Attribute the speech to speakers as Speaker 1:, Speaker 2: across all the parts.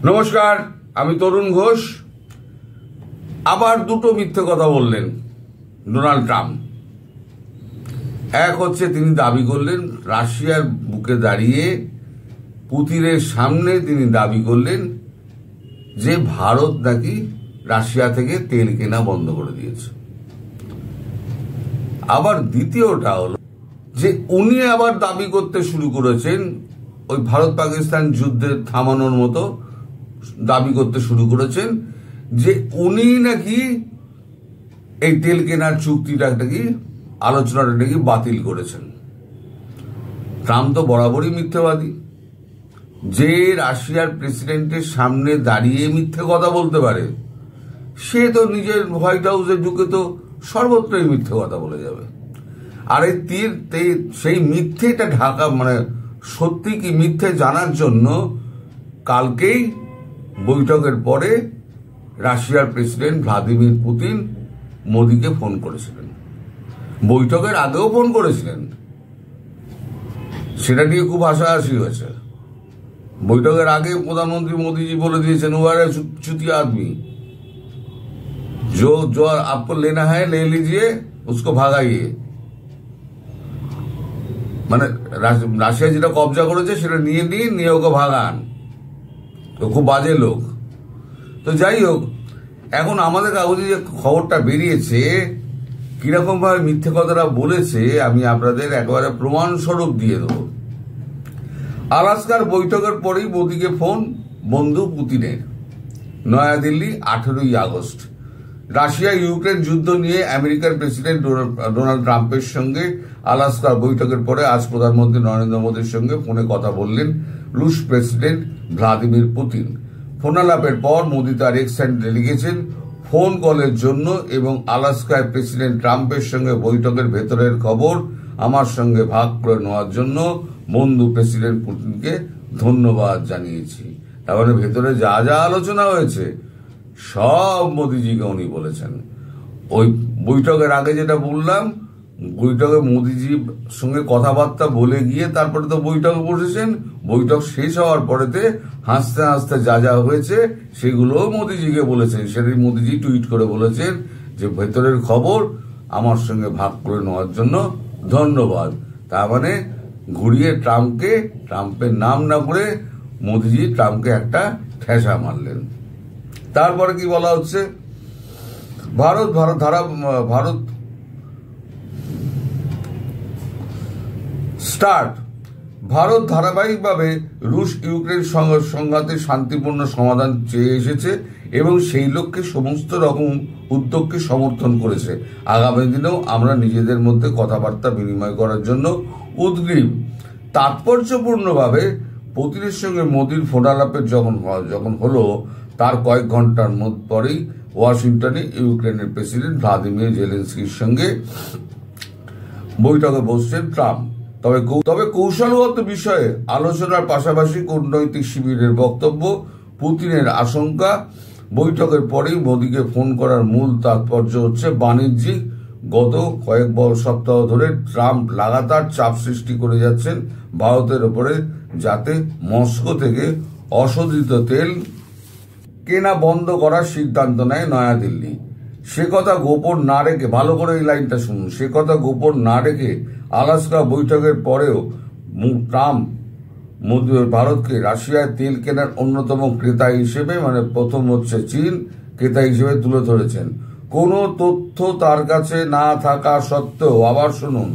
Speaker 1: নমস্কার, আমি তরুণ ঘোষ। আবার দুটো মিথ্যে কথা বললেন ডোনাল্ড ট্রাম্প। এক হচ্ছে তিনি দাবি করলেন রাশিয়ার বুকে দাঁড়িয়ে পুতিনের সামনে তিনি দাবি করলেন যে ভারত নাকি রাশিয়া থেকে তেল কেনা বন্ধ করে দিয়েছে। আবার দ্বিতীয়টা হলো যে উনি আবার দাবি করতে শুরু করেছেন ওই ভারত পাকিস্তান যুদ্ধের থামানোর মতো দাবি করতে শুরু করেছেন যে উনি নাকি এই তেল কেনার চুক্তিটা নাকি আলোচনাটা নাকি বাতিল করেছেন। ট্রাম্প তো বরাবরই মিথ্যেবাদী। যে রাশিয়ার প্রেসিডেন্টের সামনে দাঁড়িয়ে মিথ্যে কথা বলতে পারে সে তো নিজের হোয়াইট হাউসে ঢুকে তো সর্বত্রই মিথ্যে কথা বলে যাবে। আর এই সেই মিথ্যেটা ঢাকা সত্যি কি মিথ্যে জানার জন্য কালকেই বৈঠকের পরে রাশিয়ার প্রেসিডেন্ট ভ্লাদিমির পুতিন মোদিকে ফোন করেছিলেন। বৈঠকের আগেও ফোন করেছিলেন, সেটা নিয়ে খুব হাসাহাসি হয়েছে। বৈঠকের আগে প্রধানমন্ত্রী মোদীজি বলে দিয়েছেন ও আর চুতিয়া আদমি, जो आपको लेना है ले लीजिए, उसको भागाइए। মানে রাশিয়া যেটা কবজা করেছে সেটা নিয়ে ওকে ভাগান। তো খুব বাজে লোক। তো যাই হোক, এখন আমাদের কাগজে যে খবরটা বেরিয়েছে কিরকম ভাবে মিথ্যে কথাটা বলেছে আমি আপনাদের একেবারে প্রমাণস্বরূপ দিয়ে দেবো। আলাস্কার বৈঠকের পরেই মোদীকে ফোন বন্ধু পুতিনের। নয়াদিল্লি 18ই আগস্ট। রাশিয়া ইউক্রেন যুদ্ধ নিয়ে আমেরিকার প্রেসিডেন্ট ডোনাল্ড ট্রাম্পের সঙ্গে আলাস্কার বৈঠকের পরে আজ প্রধানমন্ত্রী নরেন্দ্র মোদীর সঙ্গে ফোনে কথা বললেন রুশ প্রেসিডেন্ট ভ্লাদিমির পুতিন। ফোনালাপের পর মোদী তার এক্স হ্যান্ডেলে লিখেছেন, ফোন কলের জন্য এবং আলাস্কায় প্রেসিডেন্ট ট্রাম্পের সঙ্গে বৈঠকের ভেতরের খবর আমার সঙ্গে ভাগ করে নেওয়ার জন্য বন্ধু প্রেসিডেন্ট পুতিনকে ধন্যবাদ জানিয়েছি। তার মানে ভেতরে যা যা আলোচনা হয়েছে সব মোদিজিকে উনি বলেছেন। ওই বৈঠকের আগে যেটা বললাম, বৈঠকে মোদিজির সঙ্গে কথাবার্তা বলে গিয়ে তারপরে তো বৈঠকে বসেছেন। বৈঠক শেষ হওয়ার পরেতে হাসতে হাসতে যা যা হয়েছে সেগুলো মোদিজিকে বলেছেন। সেটাই মোদিজি টুইট করে বলেছেন যে ভেতরের খবর আমার সঙ্গে ভাগ করে নেওয়ার জন্য ধন্যবাদ। তার মানে ঘুরিয়ে ট্রাম্পের নাম না করে মোদিজি ট্রাম্পকে একটা ঠেসা মারলেন। তারপরে কি বলা হচ্ছে, ভারত ধারাবাহিকভাবে রুশ ইউক্রেন সংঘাতের শান্তিপূর্ণ সমাধান চেয়ে এসেছে এবং সেই লক্ষ্যে সমস্ত রকম উদ্যোগকে সমর্থন করেছে। আগামী দিনেও আমরা নিজেদের মধ্যে কথাবার্তা বিনিময় করার জন্য উদ্গ্রীব। তাৎপর্যপূর্ণভাবে পুতিনের সঙ্গে মোদির ফোনালাপের যখন হলো তার কয়েক ঘন্টার পরেই ওয়াশিংটনে ইউক্রেনের প্রেসিডেন্ট ভ্লাদিমির জেলেনস্কির সঙ্গে বৈঠকে বসছেন ট্রাম্প। তবে কৌশলগত বিষয়ে আলোচনার পাশাপাশি কূটনৈতিক শিবিরের বক্তব্য, পুতিনের আশঙ্কা বৈঠকের পরেই মোদীকে ফোন করার মূল তাৎপর্য হচ্ছে বাণিজ্যিক। গত কয়েক সপ্তাহ ধরে ট্রাম্প লাগাতার চাপ সৃষ্টি করে যাচ্ছেন ভারতের ওপরে যাতে মস্কো থেকে অশোধিত তেল কেনা বন্ধ করার সিদ্ধান্ত নেয় নয়াদিল্লি। সে কথা গোপন না রেখে, ভালো করে এই লাইনটা শুনুন, সে কথা গোপন না রেখে আলাস্কা বৈঠকের পরেও ট্রাম্প ভারতকে রাশিয়ায় তেল কেনার অন্যতম ক্রেতা হিসেবে, প্রথম হচ্ছে চীন, ক্রেতা হিসেবে তুলে ধরেছেন। কোনো তথ্য তার কাছে না থাকা সত্ত্বেও, আবার শুনুন,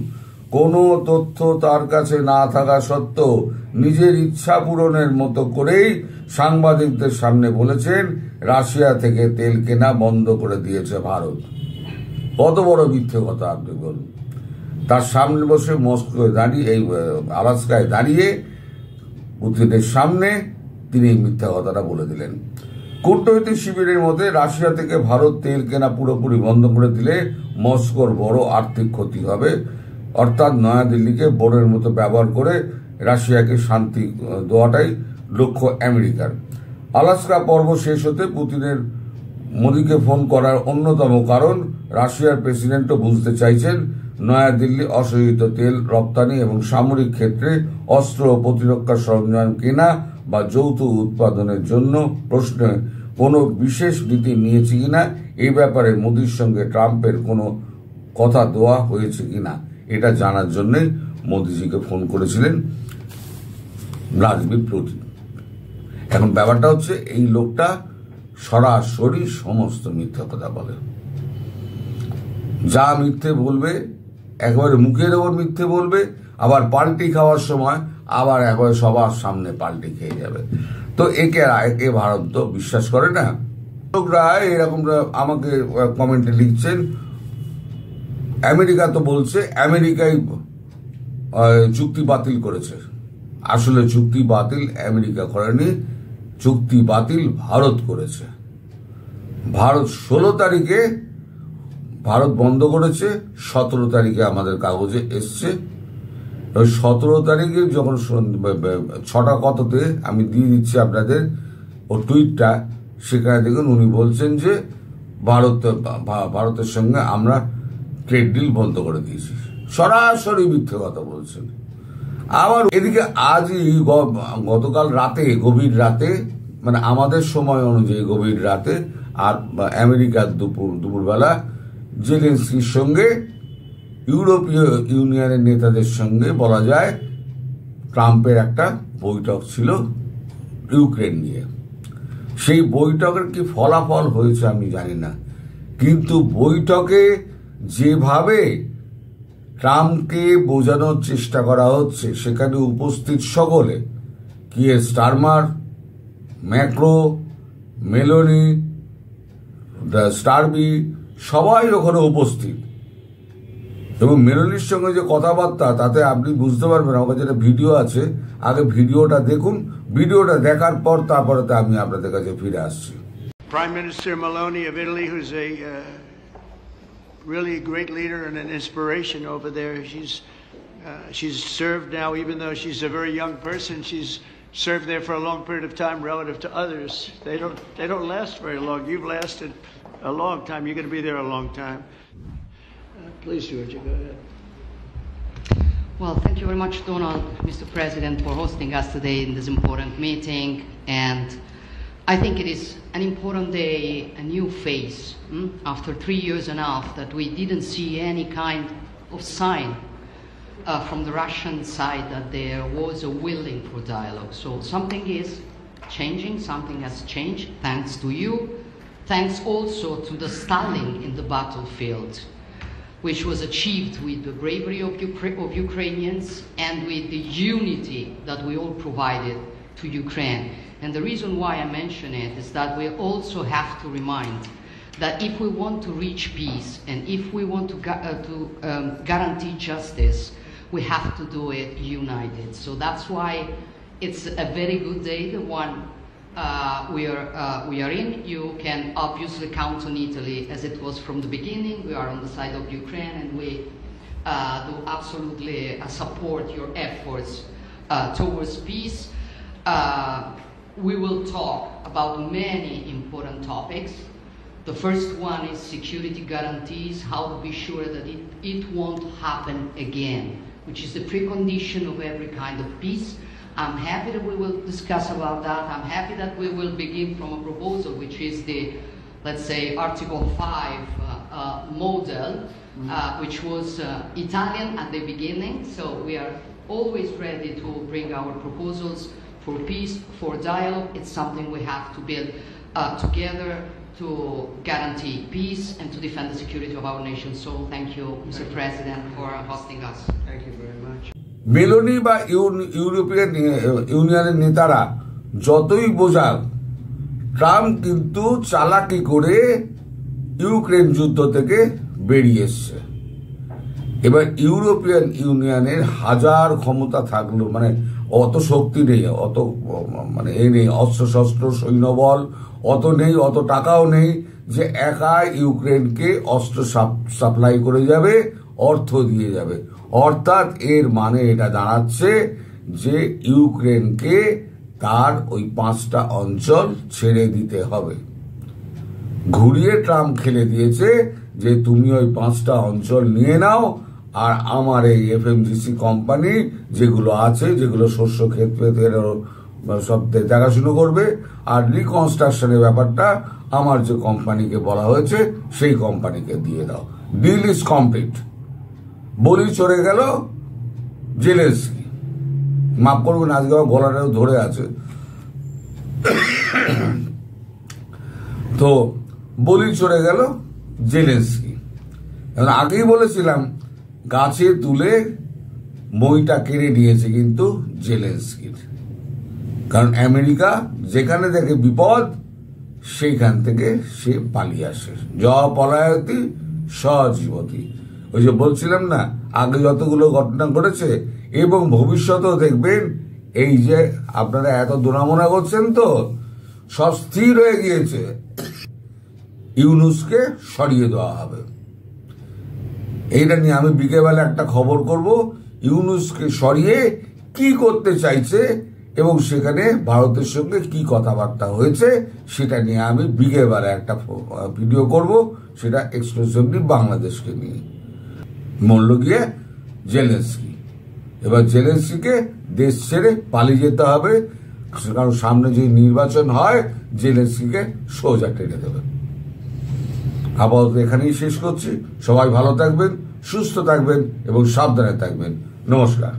Speaker 1: কোনো তথ্য তার কাছে না থাকা সত্ত্বেও নিজের ইচ্ছা পূরণের মতো করেই সাংবাদিকদের সামনে বলেছেন রাশিয়া থেকে তেল কেনা বন্ধ করে দিয়েছে ভারত। কত বড় মিথ্যে কথা আপনি বলুন। তার সামনে বসে মস্কোয় দাঁড়িয়ে, এই আলাস্কায় দাঁড়িয়ে পুতিনের সামনে তিনি এই মিথ্যা কথাটা বলে দিলেন। কূটনৈতিক শিবিরের মধ্যে রাশিয়া থেকে ভারত তেল কেনা পুরোপুরি বন্ধ করে দিলে মস্কোর বড় আর্থিক ক্ষতি হবে, অর্থাৎ নয়াদিল্লিকে বোর্ডের মতো ব্যবহার করে রাশিয়াকে শান্তি দেওয়াটাই লক্ষ্য আমেরিকার। আলাস্কা পর্ব শেষ হতে পুতিনের মোদীকে ফোন করার অন্যতম কারণ রাশিয়ার প্রেসিডেন্টও বুঝতে চাইছেন নয়াদিল্লি অশোধিত তেল রপ্তানি এবং সামরিক ক্ষেত্রে অস্ত্র ও প্রতিরক্ষা সরঞ্জাম কেনা বা যৌথ উৎপাদনের জন্য প্রশ্নে কোনো বিশেষ নীতি নিয়েছে কিনা, এই ব্যাপারে মোদির সঙ্গে ট্রাম্পের কোনো কথা দেওয়া হয়েছে কিনা এটা জানার জন্যই মোদিজিকে ফোন করেছিলেন রাজবীর প্রদীপ। এখন ব্যাপারটা হচ্ছে এই লোকটা সরাসরি সমস্ত মিথ্যা কথা বলে, যা মিথ্যে বলবে একেবারে মুখের ওপর মিথ্যে বলবে, আবার পাল্টি খাওয়ার সময় আবার একবারে সবার সামনে পাল্টি খেয়ে যাবে। তো একে ভারত তো বিশ্বাস করে না। লোকরা এরকম আমাকে কমেন্টে লিখছেন, আমেরিকা তো বলছে আমেরিকাই চুক্তি বাতিল করেছে। আসলে চুক্তি বাতিল আমেরিকা করেনি, চুক্তি বাতিল ভারত করেছে। ভারত 16 তারিখে ভারত বন্ধ করেছে, 17 তারিখে আমাদের কাগজে এসছে। 17 তারিখে যখন 6টা কততে আমি দিয়ে দিচ্ছি আপনাদের ও টুইটটা, সেখানে দেখুন উনি বলছেন যে ভারতের সঙ্গে আমরা ট্রেড ডিল বন্ধ করে দিয়েছি। সরাসরি মিথ্যে কথা বলছেন। আবার এদিকে আজই গতকাল রাতে, গভীর রাতে, মানে আমাদের সময় অনুযায়ী গভীর রাতে আর আমেরিকার দুপুরবেলা জেলেনস্কির সঙ্গে ইউরোপীয় ইউনিয়নের নেতাদের সঙ্গে বলা যায় ট্রাম্পের একটা বৈঠক ছিল ইউক্রেন নিয়ে। সেই বৈঠকের কি ফলাফল হয়েছে আমি জানি না, কিন্তু বৈঠকে যেভাবে ট্রাম্পকে বোঝানোর চেষ্টা করা হচ্ছে, সেখানে উপস্থিত সকলে, কিয়ের স্টারমার, ম্যাক্রো, মেলোনি, স্টারবি, সবাই ওখানে উপস্থিত। এবং মেলোনির সঙ্গে যে কথাবার্তা, তাতে আপনি বুঝতে পারবেন। আমার কাছে একটা ভিডিও আছে, আগে ভিডিওটা দেখুন, ভিডিওটা দেখার পর তারপরে আমি আপনাদের কাছে ফিরে আসছি।
Speaker 2: Prime Minister Meloni of Italy, who's a really great leader and an inspiration over there. She's served now, even though she's a very young person, she's served there for a long period of time relative to others. They don't last very long. You've lasted a long time. You're going to be there a long time. Please, Georgia, go ahead.
Speaker 3: Well, thank you very much, Donald, Mr. President, for hosting us today in this important meeting. And I think it is an important day, a new phase, after 3 years and a half that we didn't see any kind of sign from the Russian side that there was a willing for dialogue. So something is changing, something has changed, thanks to you, thanks also to the stalling in the battlefield, which was achieved with the bravery of Ukrainians and with the unity that we all provided to Ukraine. And the reason why I mention it is that we also have to remind that if we want to reach peace and if we want to guarantee justice, we have to do it united. So that's why it's a very good day, the one we are in. You can obviously count on Italy as it was from the beginning. We are on the side of Ukraine, and we do absolutely support your efforts towards peace. We will talk about many important topics. The first one is security guarantees, how to be sure that it won't happen again, which is the precondition of every kind of peace. I'm happy that we will discuss about that. I'm happy that we will begin from a proposal, which is the, let's say, Article 5 model, which was Italian at the beginning. So we are always ready to bring our proposals for peace, for dialogue. It's something we have to build together to guarantee peace and to defend the security of our nation. So thank you, Mr. President, for hosting us.
Speaker 2: Thank you very much.
Speaker 1: Meloni বা European ইউনিয়নের নেতারা যতই বোঝাক, Trump কিন্তু চালাকি করে Ukraine যুদ্ধ থেকে বেরিয়ে এসছে। এবার ইউরোপিয়ান ইউনিয়নের হাজার ক্ষমতা থাকলো, মানে অত শক্তি নেই, অত মানে এই নেই, অস্ত্রশস্ত্র সৈন্যবল অত নেই, অত টাকাও নেই যে একা ইউক্রেনকে অস্ত্র সাপ্লাই করে যাবে, অর্থ দিয়ে যাবে। অর্থাৎ এর মানে এটা দাঁড়াচ্ছে যে ইউক্রেনকে তার ওই 5টা অঞ্চল ছেড়ে দিতে হবে। ঘুরিয়ে ট্রাম্প খেলে দিয়েছে যে তুমি ওই 5টা অঞ্চল নিয়ে নাও, আর আমার এই এফএমজিসি কোম্পানি যেগুলো আছে, যেগুলো শস্য ক্ষেত্রে সব দেখাশুনো করবে, আর রিকনস্ট্রাকশনের ব্যাপারটা আমার যে কোম্পানিকে বলা হয়েছে সেই কোম্পানিকে দিয়ে দাও। Deal is complete. বলি চড়ে গেল জেলেনস্কি। মাফ করবেন, আজকে আমার গলাটাও ধরে আছে। তো বলি চড়ে গেল জেলেনস্কি। এখন আগেই বলেছিলাম গাছে তুলে মইটা কেড়ে নিয়েছে কিন্তু জেলেনস্কির, কারণ আমেরিকা যেখানে দেখে বিপদ সেইখান থেকে সে পালিয়ে আসে। জ পলায়তি সজীবতী। ওই যে বলছিলাম না, আগে যতগুলো ঘটনা ঘটেছে এবং ভবিষ্যতেও দেখবেন, এই যে আপনারা এত দোনামোনা করছেন তো সব স্থির হয়ে গিয়েছে, ইউনূসকে সরিয়ে দেওয়া হবে। এইটা নিয়ে আমি বিকেলবেলা একটা খবর করব, ইউনূসকে সরিয়ে কি করতে চাইছে এবং সেখানে ভারতের সঙ্গে কি কথাবার্তা হয়েছে সেটা নিয়ে আমি বিকেলবেলা একটা ভিডিও করব, সেটা এক্সক্লুসিভলি বাংলাদেশকে নিয়ে। মূল্য গিয়ে জেলেনস্কি। এবার জেলেনস্কিকে দেশ ছেড়ে পালিয়ে যেতে হবে, কারণ সামনে যে নির্বাচন হয় জেলেনস্কিকে সোজা টেনে দেবে। আপাতত এখানেই শেষ করছি। সবাই ভালো থাকবেন, সুস্থ থাকবেন এবং সাবধানে থাকবেন। নমস্কার।